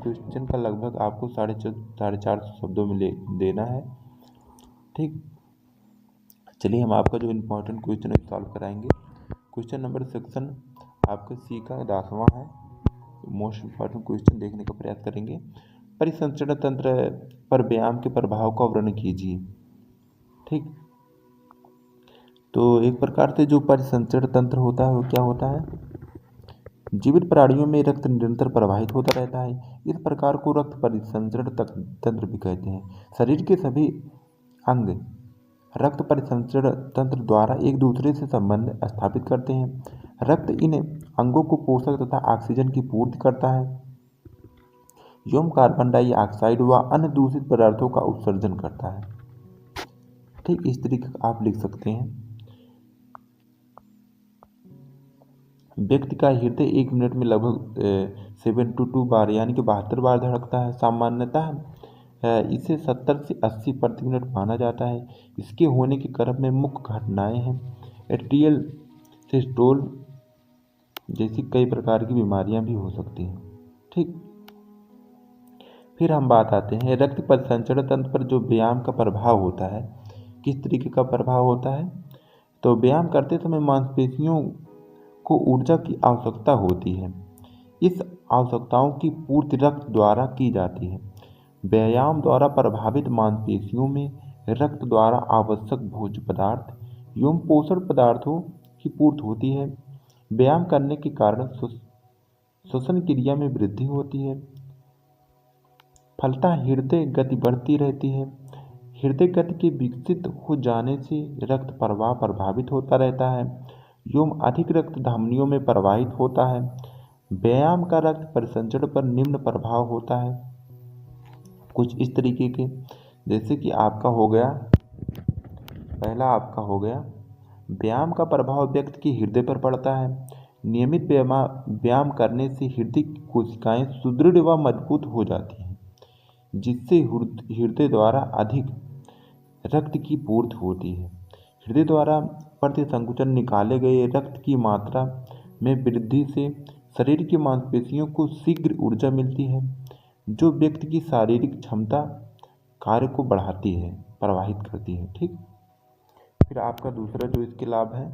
क्वेश्चन का लगभग आपको 450 शब्दों में देना है। ठीक, चलिए हम आपका जो इम्पोर्टेंट क्वेश्चन है सॉल्व कराएंगे। क्वेश्चन नंबर सेक्शन आपका सी का 10वां है। मोस्ट इम्पॉर्टेंट क्वेश्चन देखने का प्रयास करेंगे। परिसंचरण तंत्र पर व्यायाम के प्रभाव का वर्णन कीजिए। ठीक, तो एक प्रकार से जो परिसंचरण तंत्र होता है वो क्या होता है, जीवित प्राणियों में रक्त निरंतर प्रवाहित होता रहता है। इस प्रकार को रक्त परिसंचरण तंत्र भी कहते हैं। शरीर के सभी अंग रक्त परिसंचरण तंत्र द्वारा एक दूसरे से संबंध स्थापित करते हैं। रक्त इन अंगों को पोषक तथा ऑक्सीजन की पूर्ति करता है एवं कार्बन डाइऑक्साइड व अन्य दूषित पदार्थों का उत्सर्जन करता है। ठीक, इस तरीके का आप लिख सकते हैं। व्यक्ति का हृदय 1 मिनट में लगभग 72 बार यानी कि 72 बार धड़कता है। सामान्यतः इसे 70 से 80 प्रति मिनट माना जाता है। इसके होने के क्रम में मुख्य घटनाएं हैं एट्रियल सिस्टोल जैसी कई प्रकार की बीमारियां भी हो सकती हैं। ठीक, फिर हम बात आते हैं रक्त परिसंचरण तंत्र पर जो व्यायाम का प्रभाव होता है, किस तरीके का प्रभाव होता है। तो व्यायाम करते समय मांसपेशियों को ऊर्जा की आवश्यकता होती है। इस आवश्यकताओं की पूर्ति रक्त द्वारा की जाती है। व्यायाम द्वारा प्रभावित मांसपेशियों में रक्त द्वारा आवश्यक भोज्य पदार्थ एवं पोषण पदार्थों की पूर्ति होती है। व्यायाम करने के कारण श्वसन क्रिया में वृद्धि होती है। फलतः हृदय गति बढ़ती रहती है। हृदय गति के विकसित हो जाने से रक्त प्रवाह प्रभावित होता रहता है एवं अधिक रक्त धमनियों में प्रवाहित होता है। व्यायाम का रक्त परिसंचरण पर निम्न प्रभाव होता है, कुछ इस तरीके के, जैसे कि आपका हो गया पहला आपका हो गया व्यायाम का प्रभाव व्यक्ति के हृदय पर पड़ता है। नियमित व्यायाम करने से हृदय की कोशिकाएं सुदृढ़ व मजबूत हो जाती हैं, जिससे हृदय द्वारा अधिक रक्त की पूर्ति होती है। हृदय द्वारा प्रतिसंकुचन निकाले गए रक्त की मात्रा में वृद्धि से शरीर की मांसपेशियों को शीघ्र ऊर्जा मिलती है, जो व्यक्ति की शारीरिक क्षमता कार्य को बढ़ाती है, प्रभावित करती है। ठीक, फिर आपका दूसरा जो इसके लाभ है,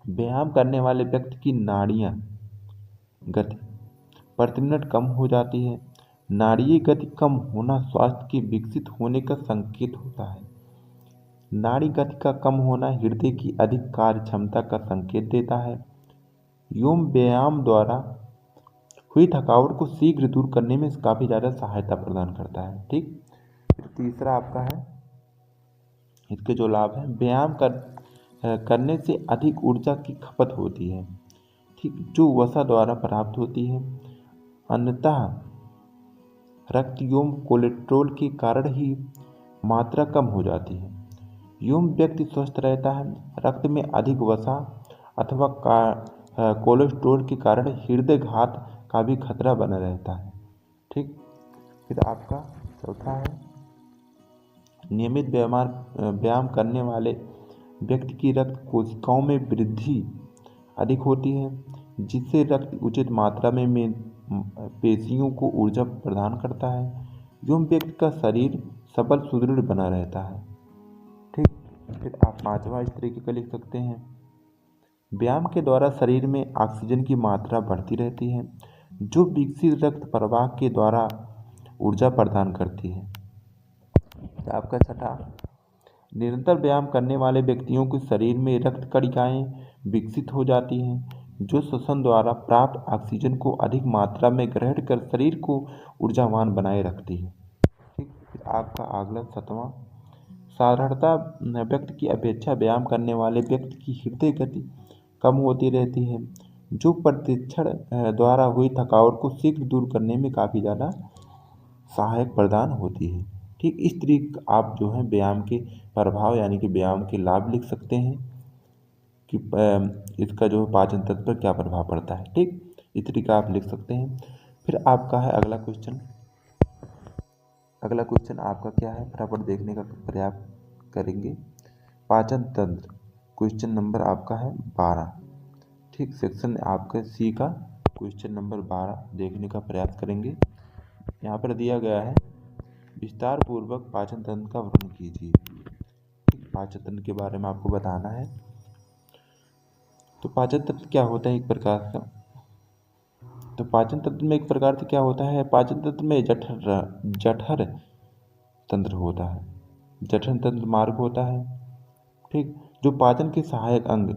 व्यायाम करने वाले व्यक्ति की नाड़ियाँ गति प्रति मिनट कम हो जाती है। नाड़ीय गति कम होना स्वास्थ्य के विकसित होने का संकेत होता है। नाड़ी गति का कम होना हृदय की अधिक कार्य क्षमता का संकेत देता है एवं व्यायाम द्वारा हुई थकावट को शीघ्र दूर करने में काफ़ी ज़्यादा सहायता प्रदान करता है। ठीक, फिर तीसरा आपका है, इसके जो लाभ हैं, व्यायाम करने से अधिक ऊर्जा की खपत होती है। ठीक, जो वसा द्वारा प्राप्त होती है। अन्यतः रक्त एवं कोलेस्ट्रॉल के कारण ही मात्रा कम हो जाती है एवं व्यक्ति स्वस्थ रहता है। रक्त में अधिक वसा अथवा कोलेस्ट्रॉल के कारण हृदय घात का भी खतरा बना रहता है। ठीक, फिर आपका चौथा है, नियमित व्यायाम करने वाले व्यक्ति की रक्त कोशिकाओं में वृद्धि अधिक होती है, जिससे रक्त उचित मात्रा में पेशियों को ऊर्जा प्रदान करता है एवं व्यक्ति का शरीर सबल सुदृढ़ बना रहता है। ठीक, फिर आप पांचवा इस तरीके का लिख सकते हैं, व्यायाम के द्वारा शरीर में ऑक्सीजन की मात्रा बढ़ती रहती है जो विकसित रक्त प्रवाह के द्वारा ऊर्जा प्रदान करती है। आपका छठा, निरंतर व्यायाम करने वाले व्यक्तियों के शरीर में रक्त कणिकाएं विकसित हो जाती हैं जो श्वसन द्वारा प्राप्त ऑक्सीजन को अधिक मात्रा में ग्रहण कर शरीर को ऊर्जावान बनाए रखती है। ठीक, फिर आपका अगला सातवां, साधारणतः व्यक्ति की अपेक्षा व्यायाम करने वाले व्यक्ति की हृदय गति कम होती रहती है जो प्रशिक्षण द्वारा हुई थकावट को शीघ्र दूर करने में काफ़ी ज़्यादा सहायक प्रदान होती है। ठीक, इस तरीके आप जो है व्यायाम के प्रभाव यानी कि व्यायाम के लाभ लिख सकते हैं कि इसका जो पाचन तंत्र पर क्या प्रभाव पड़ता है। ठीक, इस तरीका आप लिख सकते हैं। फिर आपका है अगला क्वेश्चन। अगला क्वेश्चन आपका क्या है, फटाफट देखने का प्रयास करेंगे। पाचन तंत्र, क्वेश्चन नंबर आपका है 12। ठीक, सेक्शन आपका सी का क्वेश्चन नंबर 12 देखने का प्रयास करेंगे। यहाँ पर दिया गया है, विस्तार पूर्वक पाचन तंत्र का वर्णन कीजिए। पाचन तंत्र के बारे में आपको बताना है। तो पाचन तंत्र क्या होता है एक प्रकार का, तो पाचन तंत्र में एक प्रकार से क्या होता है, पाचन तंत्र में जठर तंत्र होता है, जठर तंत्र मार्ग होता है। ठीक, जो पाचन के सहायक अंग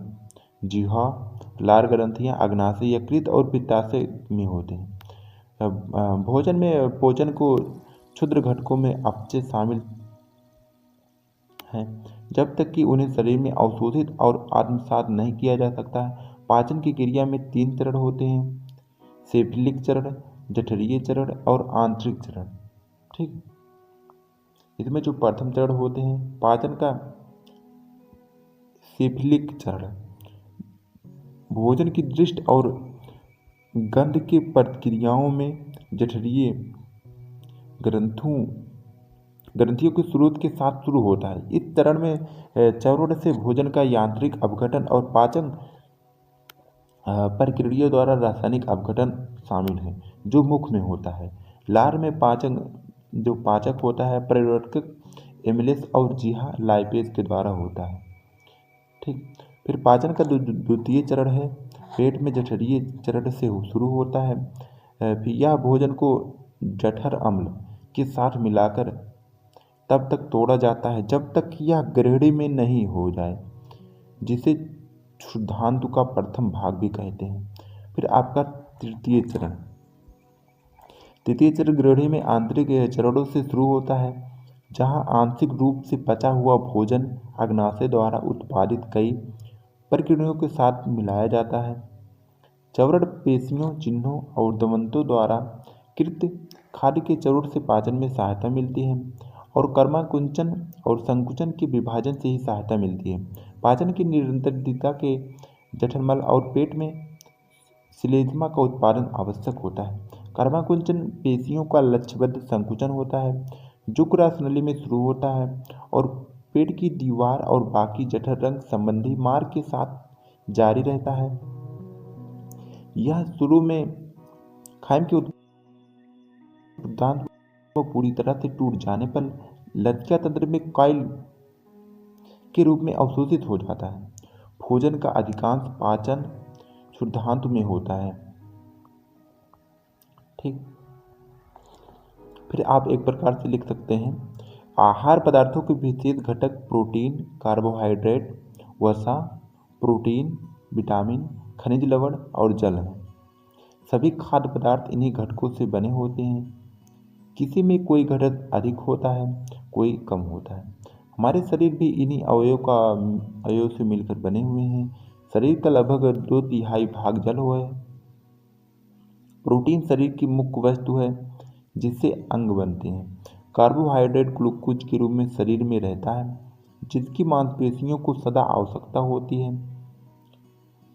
जिह्वा, लार ग्रंथियां, अग्नाशय, यकृत और पित्ताशय में होते हैं। भोजन में पोषण को क्षुद्र घटकों में अपचय शामिल है जब तक कि उन्हें शरीर में अवशोषित और आत्मसात नहीं किया जा सकता है। पाचन की क्रिया में 3 चरण होते हैं, सेफलिक चरण, जठरीय चरण और आंतरिक चरण। ठीक, इसमें जो प्रथम चरण होते हैं पाचन का सेफलिक चरण, भोजन की दृष्टि और गंध की प्रतिक्रियाओं में जठरीय ग्रंथियों के स्रोत के साथ शुरू होता है। इस चरण में चरण से भोजन का यांत्रिक अपघटन और पाचन प्रक्रिया द्वारा रासायनिक अपघटन शामिल है जो मुख में होता है। लार में पाचक होता है परिवर्तक एमिलेस और जीहा लाइपेज के द्वारा होता है। ठीक, फिर पाचन का द्वितीय चरण है, पेट में जठरीय चरण से शुरू होता है। फिर यह भोजन को जठर अम्ल के साथ मिलाकर तब तक तोड़ा जाता है जब तक यह ग्रहणी में नहीं हो जाए, जिसे क्षुद्धांतु का प्रथम भाग भी कहते हैं। फिर आपका तृतीय चरण, तृतीय चरण ग्रहणी में आंतरिक चरणों से शुरू होता है जहां आंशिक रूप से पचा हुआ भोजन अग्नाशय द्वारा उत्पादित कई प्रक्रियाओं के साथ मिलाया जाता है। चवड़ पेशियों, चिन्हों और दंतों द्वारा कृत खाद्य के चवड़ से पाचन में सहायता मिलती है और कर्माकुंचन और संकुचन के विभाजन से ही सहायता मिलती है। पाचन की निरंतरता के जठरमल और पेट में श्लेष्मा का उत्पादन आवश्यक होता है। कर्माकुंचन पेशियों का लक्ष्यबद्ध संकुचन होता है जो ग्रास नली में शुरू होता है और पेट की दीवार और बाकी जठर रंग संबंधी मार्ग के साथ जारी रहता है। यह शुरू में खाइम के उत्पादन को पूरी तरह से टूट जाने पर लज्जा तंत्र में कॉइल के रूप में अवशोषित हो जाता है। भोजन का अधिकांश पाचन क्षुद्धांत में होता है। ठीक, फिर आप एक प्रकार से लिख सकते हैं, आहार पदार्थों के विशेष घटक प्रोटीन, कार्बोहाइड्रेट, वसा, प्रोटीन, विटामिन, खनिज लवण और जल हैं। सभी खाद्य पदार्थ इन्हीं घटकों से बने होते हैं। किसी में कोई घटक अधिक होता है, कोई कम होता है। हमारे शरीर भी इन्हीं अवयव से मिलकर बने हुए हैं। शरीर का लगभग 2/3 भाग जल है। प्रोटीन शरीर की मुख्य वस्तु है जिससे अंग बनते हैं। कार्बोहाइड्रेट ग्लूकोज के रूप में शरीर में रहता है जिसकी मांसपेशियों को सदा आवश्यकता होती है।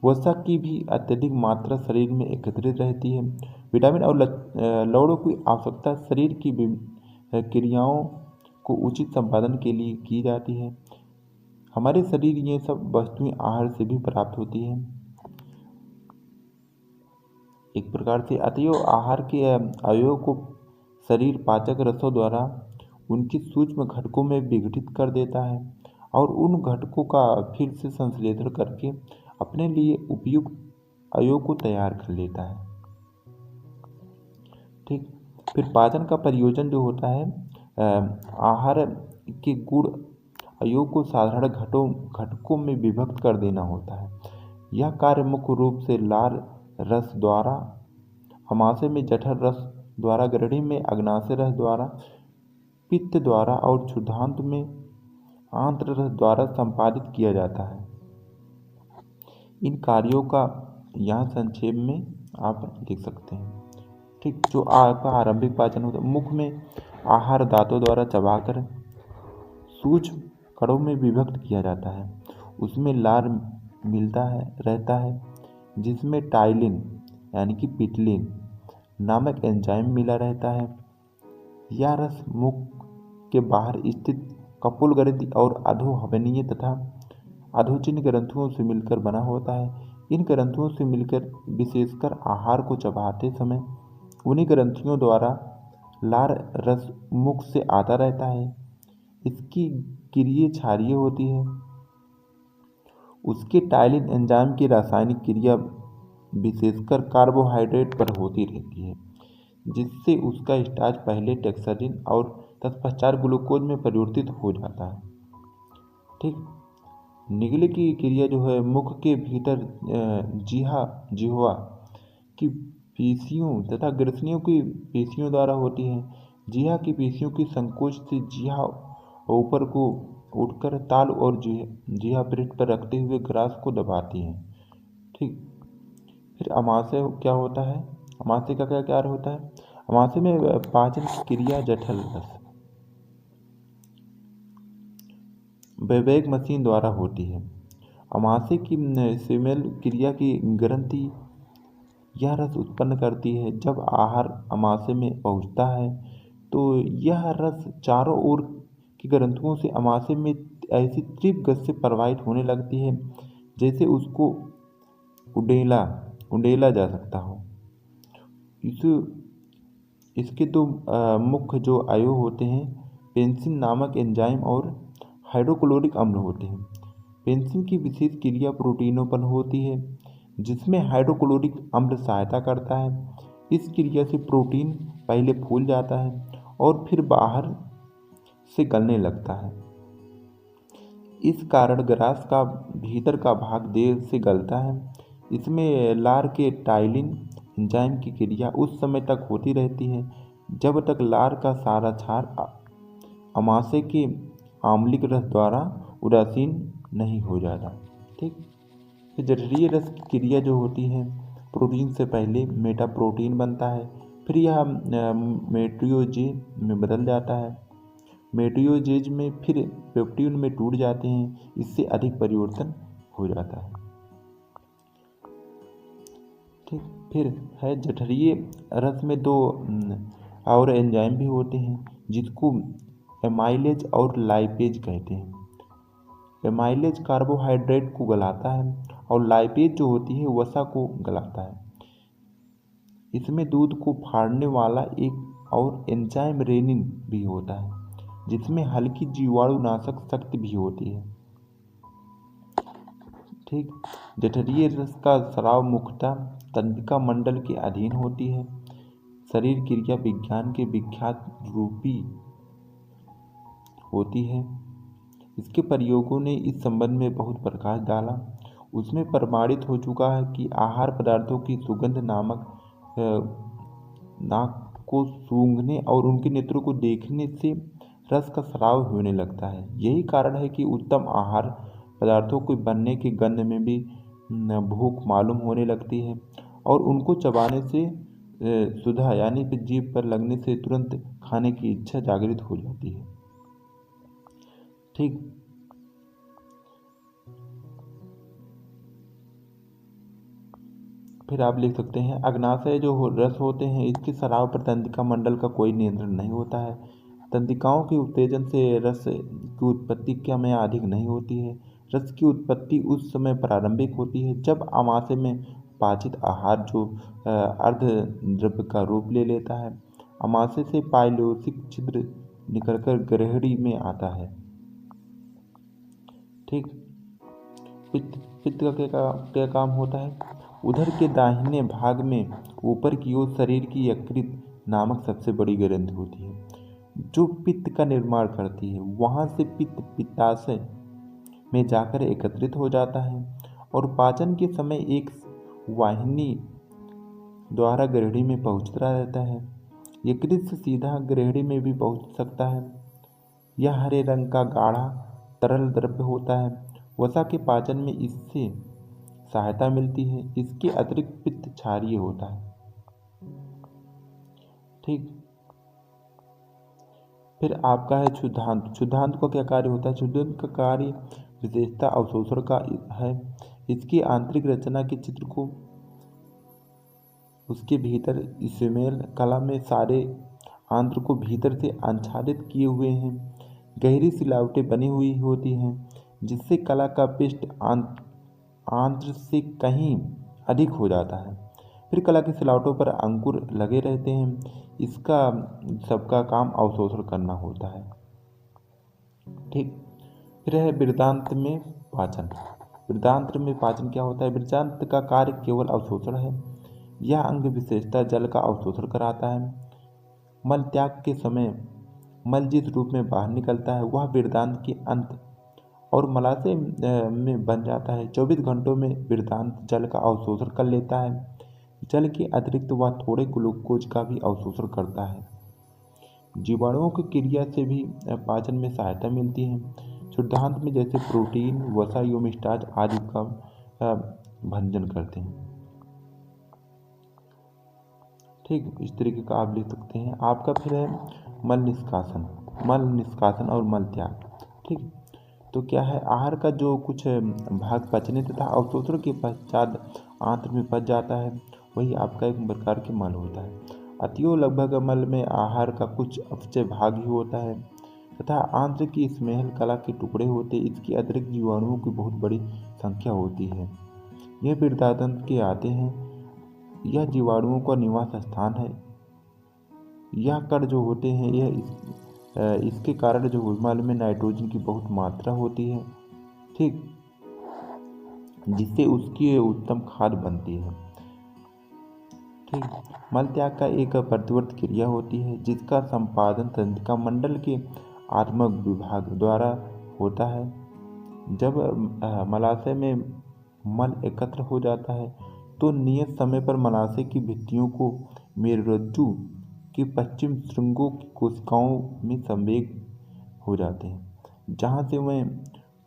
वसा की भी अत्यधिक मात्रा शरीर में एकत्रित रहती है। विटामिन और लवणों की आवश्यकता शरीर की क्रियाओं को उचित संपादन के लिए की जाती है। हमारे शरीर ये सब वस्तुएं आहार से भी प्राप्त होती हैं। एक प्रकार से अतएव आहार के अवयव को शरीर पाचक रसों द्वारा उनकी सूक्ष्म घटकों में विघटित कर देता है और उन घटकों का फिर से संश्लेषण करके अपने लिए उपयुक्त अयोग को तैयार कर लेता है। ठीक। फिर पाचन का प्रयोजन जो होता है आहार के गुण अयोग को साधारण घटकों में विभक्त कर देना होता है। यह कार्य मुख्य रूप से लार रस द्वारा, अमाशय में जठर रस द्वारा, ग्रहणी में अग्नाशय रस द्वारा, पित्त द्वारा और क्षुधांत में आंत्र रस द्वारा संपादित किया जाता है। इन कार्यों का यहाँ संक्षेप में आप लिख सकते हैं। ठीक। जो आपका आरंभिक पाचन होता है, मुख में आहार दांतों द्वारा चबाकर सूक्ष्म कणों में विभक्त किया जाता है। उसमें लार मिलता है रहता है, जिसमें टाइलिन यानी कि पिटलिन नामक एंजाइम मिला रहता है। यह रस मुख के बाहर स्थित कपोल ग्रंथि और अधोहवनीय तथा अधोचिन ग्रंथियों से मिलकर बना होता है। इन ग्रंथियों से मिलकर विशेषकर आहार को चबाते समय उन्हीं ग्रंथियों द्वारा लार रस मुख से आता रहता है। इसकी क्रिया क्षारीय होती है। उसके टाइलिन एंजाइम की रासायनिक क्रिया विशेषकर कार्बोहाइड्रेट पर होती रहती है, जिससे उसका स्टार्च पहले टैक्सरीन और तत्पश्चात ग्लूकोज में परिवर्तित हो जाता है। ठीक। निगले की क्रिया जो है मुख के भीतर जिह्वा की पेशियों तथा ग्रसनियों की पेशियों द्वारा होती है। जिह्वा की पेशियों की संकोच से जिह्वा ऊपर को उठकर ताल और जिह्वा पृष्ठ पर रखते हुए ग्रास को दबाती है। ठीक। फिर अमाशय क्या होता है? अमाशय का क्या कार्य होता है? अमाशय में पाचन की क्रिया जठर रस वैवेक मशीन द्वारा होती है। अमाशय की सेमेल क्रिया की ग्रंथि यह रस उत्पन्न करती है। जब आहार अमाशय में पहुंचता है तो यह रस चारों ओर की ग्रंथियों से अमाशय में ऐसी तीव्र गति से प्रवाहित होने लगती है जैसे उसको उंडेला जा सकता हो। इसके दो मुख्य जो अयु होते हैं, पेंसिन नामक एंजाइम और हाइड्रोक्लोरिक अम्ल होते हैं। पेंसिन की विशेष क्रिया प्रोटीनों पर होती है, जिसमें हाइड्रोक्लोरिक अम्ल सहायता करता है। इस क्रिया से प्रोटीन पहले फूल जाता है और फिर बाहर से गलने लगता है। इस कारण ग्रास का भीतर का भाग देर से गलता है। इसमें लार के टाइलिन एंजाइम की क्रिया उस समय तक होती रहती है जब तक लार का सारा क्षार अमाशय के आम्लिक रस द्वारा उदासीन नहीं हो जाता। ठीक। जठरीय रस की क्रिया जो होती है, प्रोटीन से पहले मेटाप्रोटीन बनता है, फिर यह मेट्रियोजेज में बदल जाता है। मेट्रियोजेज में फिर पेप्टिन में टूट जाते हैं। इससे अधिक परिवर्तन हो जाता है। ठीक। फिर है जठरीय रस में दो और एंजाइम भी होते हैं, जिसको एमाइलेज और लाइपेज कहते हैं। एमाइलेज कार्बोहाइड्रेट को गलाता है और लाइपेज जो होती है वसा को गलाता है। इसमें दूध को फाड़ने वाला एक और एंजाइम रेनिन भी होता है, जिसमें हल्की जीवाणुनाशक शक्ति भी होती है। ठीक। जठरीय रस का स्राव मुख्यतः तंत्रिका मंडल के अधीन होती है। शरीर क्रिया विज्ञान के विख्यात रूपी होती है। इसके प्रयोगों ने इस संबंध में बहुत प्रकाश डाला। उसमें प्रमाणित हो चुका है कि आहार पदार्थों की सुगंध नाक को सूंघने और उनके नेत्रों को देखने से रस का स्राव होने लगता है। यही कारण है कि उत्तम आहार पदार्थों के बनने की गंध में भी भूख मालूम होने लगती है और उनको चबाने से सुधा यानी कि जीभ पर लगने से तुरंत खाने की इच्छा जागृत हो जाती है। ठीक। फिर आप लिख सकते हैं अग्नाशय जो रस होते हैं, इसके स्राव पर तंत्रिका मंडल का कोई नियंत्रण नहीं होता है। तंत्रिकाओं के उत्तेजन से रस की उत्पत्ति क्या में अधिक नहीं होती है। रस की उत्पत्ति उस समय प्रारंभिक होती है जब अमाशय में पाचित आहार जो अर्ध द्रव्य का रूप ले लेता है, अमाशय से पाइलोसिक छिद्र निकलकर ग्रहणी में आता है। ठीक। पित्त पित्त का क्या काम होता है? उधर के दाहिने भाग में ऊपर की ओर शरीर की यकृत नामक सबसे बड़ी ग्रंथि होती है जो पित्त का निर्माण करती है। वहां से पित्त पित्ताशय में जाकर एकत्रित हो जाता है और पाचन के समय एक वाहिनी द्वारा ग्रहणी में पहुंचता रहता है। यकृत से सीधा ग्रहणी में भी पहुंच सकता है। यह हरे रंग का गाढ़ा तरल द्रव्य होता है। वसा के पाचन में इससे सहायता मिलती है। इसके अतिरिक्त पित्त क्षारीय होता है। ठीक। फिर आपका है क्षुद्धांत। क्षुद्धांत का क्या कार्य होता है? क्षुद्धांत का कार्य विशेषता अवशोषण का है। इसकी आंतरिक रचना के चित्र को उसके भीतर इस्मेल कला में सारे आंत्र को भीतर से आच्छादित किए हुए हैं। गहरी सिलावटें बनी हुई होती हैं जिससे कला का पृष्ठ आंत्र से कहीं अधिक हो जाता है। फिर कला की सिलावटों पर अंकुर लगे रहते हैं। इसका सबका काम अवशोषण करना होता है। ठीक। फिर है वृद्धांत में पाचन। वृद्धांत में पाचन क्या होता है? वृद्धांत का कार्य केवल अवशोषण है। यह अंग विशेषता जल का अवशोषण कराता है। मल त्याग के समय मल जिस रूप में बाहर निकलता है वह वृद्धांत के अंत और मलाशय में बन जाता है। 24 घंटों में वृद्धांत जल का अवशोषण कर लेता है। जल के अतिरिक्त वह थोड़े ग्लूकोज का भी अवशोषण करता है। जीवाणुओं की क्रिया से भी पाचन में सहायता मिलती है। क्षुद्धांत में जैसे प्रोटीन, वसा एवं स्टार्च आदि का भंजन करते हैं। ठीक। इस तरीके का आप लिख सकते हैं। आपका फिर है मल निष्कासन और मल त्याग। ठीक। तो क्या है? आहार का जो कुछ भाग पचने तथा अवशोषण के पश्चात आंत्र में पच जाता है वही आपका एक प्रकार के मल होता है। अतएव लगभग मल में आहार का कुछ अपचय भाग ही होता है तथा आंत्र की स्मेल कला के टुकड़े होते। इसके अतिरिक्त जीवाणुओं की बहुत बड़ी संख्या होती है। यह वृद्धांत के आते हैं। यह जीवाणुओं का निवास स्थान है। यह कण जो होते हैं इसके कारण जो मल में नाइट्रोजन की बहुत मात्रा होती है। ठीक। जिससे उसकी उत्तम खाद बनती है। ठीक। मल त्याग का एक प्रतिवर्ती क्रिया होती है जिसका संपादन तंत्रिका मंडल के आत्मक विभाग द्वारा होता है। जब मलाशय में मल एकत्र हो जाता है तो नियत समय पर मलाशय की भित्तियों को मेरुरज्जु के पश्चिम श्रृंगों की कोशिकाओं में संवेग हो जाते हैं जहाँ से वह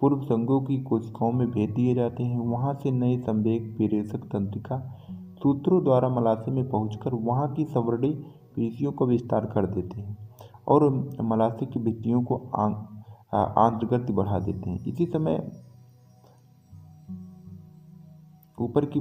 पूर्व श्रृंगों की कोशिकाओं में भेज दिए जाते हैं। वहाँ से नए संवेग प्रेषक तंत्रिका सूत्रों द्वारा मलाशय में पहुंचकर वहाँ की संवर्णी पेशियों का विस्तार कर देते हैं और मलाशय की भित्तियों को आंत्रगति बढ़ा देते हैं। इसी समय ऊपर की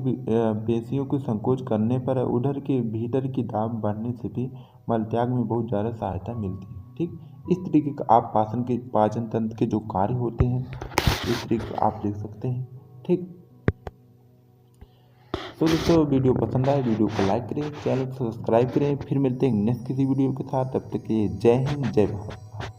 पेशियों को संकोच करने पर उधर के भीतर की दाब बढ़ने से भी मल त्याग में बहुत ज़्यादा सहायता मिलती है। ठीक। इस तरीके का आप पाचन तंत्र के जो कार्य होते हैं इस तरीके आप देख सकते हैं। ठीक। तो दोस्तों वीडियो पसंद आए वीडियो को लाइक करें, चैनल को सब्सक्राइब करें। फिर मिलते हैं नेक्स्ट किसी वीडियो के साथ। तब तक के लिए जय हिंद, जय भारत।